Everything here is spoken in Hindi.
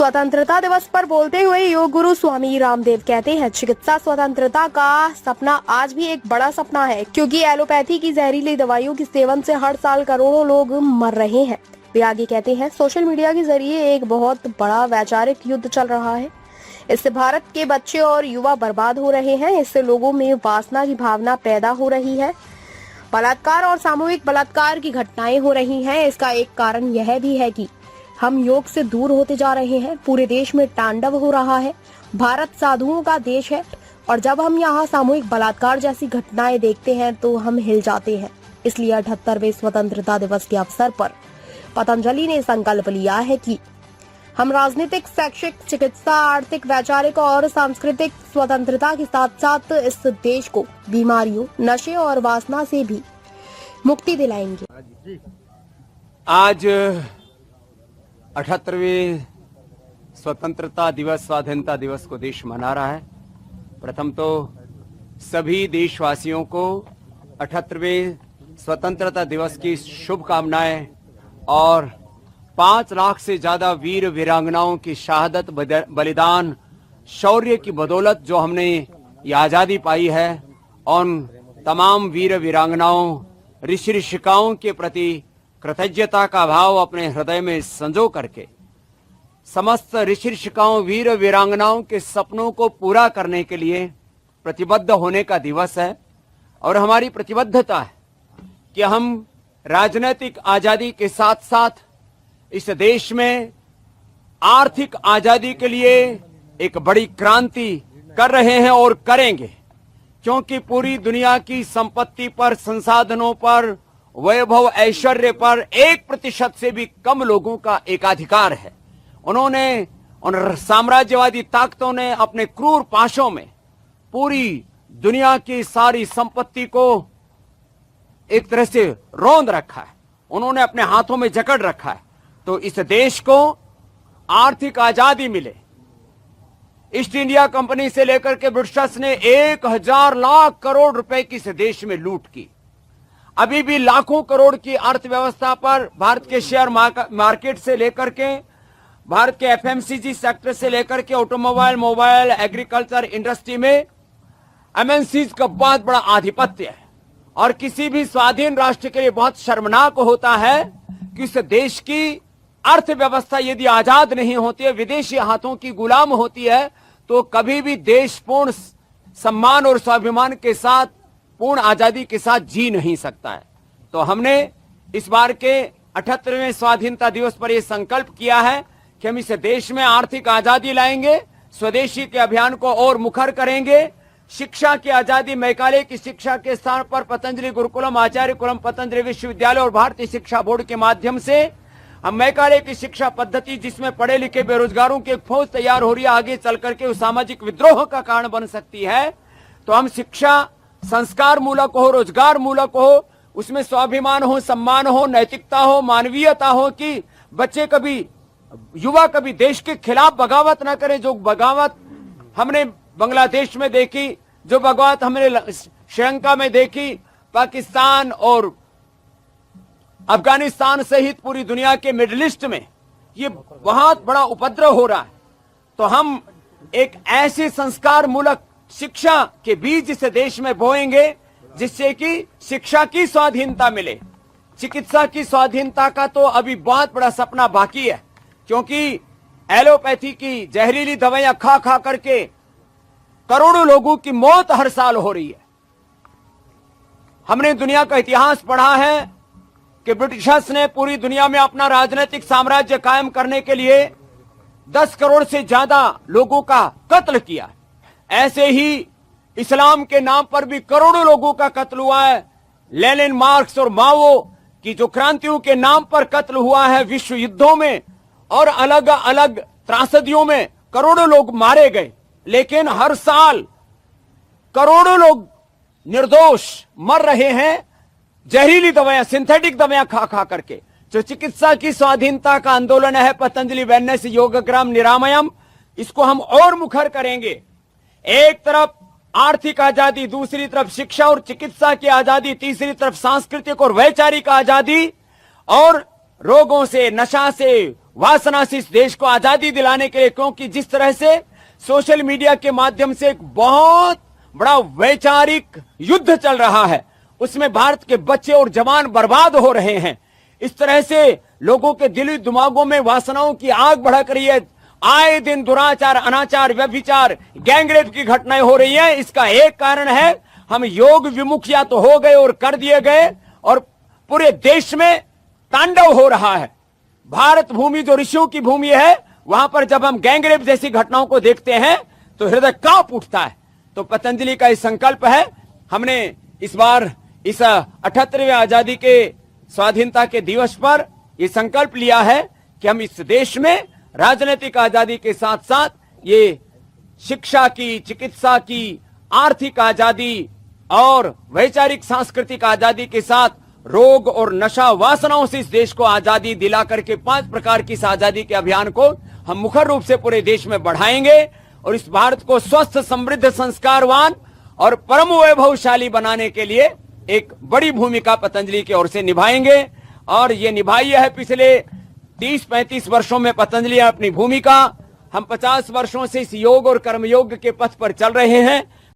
स्वतंत्रता दिवस पर बोलते हुए योग गुरु स्वामी रामदेव कहते हैं, चिकित्सा स्वतंत्रता का सपना आज भी एक बड़ा सपना है, क्योंकि एलोपैथी की जहरीली दवाइयों के सेवन से हर साल करोड़ों लोग मर रहे हैं। वे आगे कहते हैं, सोशल मीडिया के जरिए एक बहुत बड़ा वैचारिक युद्ध चल रहा है। इससे भारत के बच्चे और युवा बर्बाद हो रहे हैं। इससे लोगों में वासना की भावना पैदा हो रही है। बलात्कार और सामूहिक बलात्कार की घटनाएं हो रही हैं। इसका एक कारण यह भी है कि हम योग से दूर होते जा रहे हैं। पूरे देश में तांडव हो रहा है। भारत साधुओं का देश है और जब हम यहाँ सामूहिक बलात्कार जैसी घटनाएं देखते हैं तो हम हिल जाते हैं। इसलिए 78वें स्वतंत्रता दिवस के अवसर पर पतंजलि ने संकल्प लिया है कि हम राजनीतिक, शैक्षिक, चिकित्सा, आर्थिक, वैचारिक और सांस्कृतिक स्वतंत्रता के साथ साथ इस देश को बीमारियों, नशे और वासना से भी मुक्ति दिलाएंगे। आज 78वें स्वतंत्रता दिवस, स्वाधीनता दिवस को देश मना रहा है। प्रथम तो सभी देशवासियों को 78वें स्वतंत्रता दिवस की शुभकामनाएं और 5 लाख से ज्यादा वीर वीरांगनाओं की शहादत, बलिदान, शौर्य की बदौलत जो हमने ये आजादी पाई है, उन तमाम वीर वीरांगनाओं, ऋषि ऋषिकाओं के प्रति कृतज्ञता का भाव अपने हृदय में संजो करके समस्त ऋषि ऋषिकाओं, वीर वीरांगनाओं के सपनों को पूरा करने के लिए प्रतिबद्ध होने का दिवस है। और हमारी प्रतिबद्धता है कि हम राजनीतिक आजादी के साथ साथ इस देश में आर्थिक आजादी के लिए एक बड़ी क्रांति कर रहे हैं और करेंगे, क्योंकि पूरी दुनिया की संपत्ति पर, संसाधनों पर, वैभव ऐश्वर्य पर 1% से भी कम लोगों का एकाधिकार है। उन्होंने, उन साम्राज्यवादी ताकतों ने अपने क्रूर पाशों में पूरी दुनिया की सारी संपत्ति को एक तरह से रौंद रखा है, उन्होंने अपने हाथों में जकड़ रखा है। तो इस देश को आर्थिक आजादी मिले। ईस्ट इंडिया कंपनी से लेकर के ब्रिटिशर्स ने 1000 लाख करोड़ रुपए की इस देश में लूट की। अभी भी लाखों करोड़ की अर्थव्यवस्था पर भारत के शेयर मार्केट से लेकर के, भारत के एफएमसीजी सेक्टर से लेकर के ऑटोमोबाइल, मोबाइल, एग्रीकल्चर इंडस्ट्री में एमएनसीज का बहुत बड़ा आधिपत्य है। और किसी भी स्वाधीन राष्ट्र के लिए बहुत शर्मनाक होता है कि इस देश की अर्थव्यवस्था यदि आजाद नहीं होती है, विदेशी हाथों की गुलाम होती है, तो कभी भी देश पूर्ण सम्मान और स्वाभिमान के साथ, पूर्ण आजादी के साथ जी नहीं सकता है। तो हमने इस बार के 78वें स्वाधीनता दिवस पर यह संकल्प किया है कि हम इस देश में आर्थिक आजादी लाएंगे, स्वदेशी के अभियान को और मुखर करेंगे, शिक्षा की आजादी, मैकाले की शिक्षा के स्थान पर पतंजलि गुरुकुलम, आचार्य कुलम, पतंजलि विश्वविद्यालय और भारतीय शिक्षा बोर्ड के माध्यम से हम मैकाले की शिक्षा पद्धति, जिसमें पढ़े लिखे बेरोजगारों की एक फौज तैयार हो रही है, आगे चल करके उस सामाजिक विद्रोह का कारण बन सकती है। तो हम शिक्षा संस्कार मूलक हो, रोजगार मूलक हो, उसमें स्वाभिमान हो, सम्मान हो, नैतिकता हो, मानवीयता हो, कि बच्चे कभी, युवा कभी देश के खिलाफ बगावत ना करें। जो बगावत हमने बांग्लादेश में देखी, जो बगावत हमने श्रीलंका में देखी, पाकिस्तान और अफगानिस्तान सहित पूरी दुनिया के मिडिल ईस्ट में ये बहुत बड़ा उपद्रव हो रहा है। तो हम एक ऐसे संस्कार मूलक शिक्षा के बीज इस देश में बोएंगे जिससे कि शिक्षा की स्वाधीनता मिले। चिकित्सा की स्वाधीनता का तो अभी बहुत बड़ा सपना बाकी है, क्योंकि एलोपैथी की जहरीली दवाइयां खा खा करके करोड़ों लोगों की मौत हर साल हो रही है। हमने दुनिया का इतिहास पढ़ा है कि ब्रिटिशर्स ने पूरी दुनिया में अपना राजनीतिक साम्राज्य कायम करने के लिए 10 करोड़ से ज्यादा लोगों का कत्ल किया। ऐसे ही इस्लाम के नाम पर भी करोड़ों लोगों का कत्ल हुआ है। लेनिन, मार्क्स और माओ की जो क्रांतियों के नाम पर कत्ल हुआ है, विश्व युद्धों में और अलग अलग त्रासदियों में करोड़ों लोग मारे गए। लेकिन हर साल करोड़ों लोग निर्दोष मर रहे हैं जहरीली दवाइयां, सिंथेटिक दवाइयां खा खा करके। जो चिकित्सा की स्वाधीनता का आंदोलन है, पतंजलि वेलनेस योगग्राम निरामयम, इसको हम और मुखर करेंगे। एक तरफ आर्थिक आजादी, दूसरी तरफ शिक्षा और चिकित्सा की आजादी, तीसरी तरफ सांस्कृतिक और वैचारिक आजादी, और रोगों से, नशा से, वासना से इस देश को आजादी दिलाने के लिए, क्योंकि जिस तरह से सोशल मीडिया के माध्यम से एक बहुत बड़ा वैचारिक युद्ध चल रहा है, उसमें भारत के बच्चे और जवान बर्बाद हो रहे हैं। इस तरह से लोगों के दिली दिमागों में वासनाओं की आग भड़क रही है। आए दिन दुराचार, अनाचार, व्यभिचार, गैंगरेप की घटनाएं हो रही हैं। इसका एक कारण है हम योग विमुखिया तो हो गए और कर दिए गए, और पूरे देश में तांडव हो रहा है। भारत भूमि जो ऋषियों की भूमि है, वहां पर जब हम गैंगरेप जैसी घटनाओं को देखते हैं तो हृदय कांप उठता है। तो पतंजलि का ये संकल्प है, हमने इस बार इस 78वें आजादी के स्वाधीनता के दिवस पर यह संकल्प लिया है कि हम इस देश में राजनीतिक आजादी के साथ साथ ये शिक्षा की, चिकित्सा की, आर्थिक आजादी और वैचारिक सांस्कृतिक आजादी के साथ रोग और नशा वासनाओं से इस देश को आजादी दिला करके 5 प्रकार की इस आजादी के अभियान को हम मुखर रूप से पूरे देश में बढ़ाएंगे और इस भारत को स्वस्थ, समृद्ध, संस्कारवान और परम वैभवशाली बनाने के लिए एक बड़ी भूमिका पतंजलि की ओर से निभाएंगे। और ये निभाई है पिछले 30-35 वर्षों में पतंजलि अपनी भूमिका। हम 50 वर्षों से इस योग और कर्मयोग के पथ पर चल रहे हैं।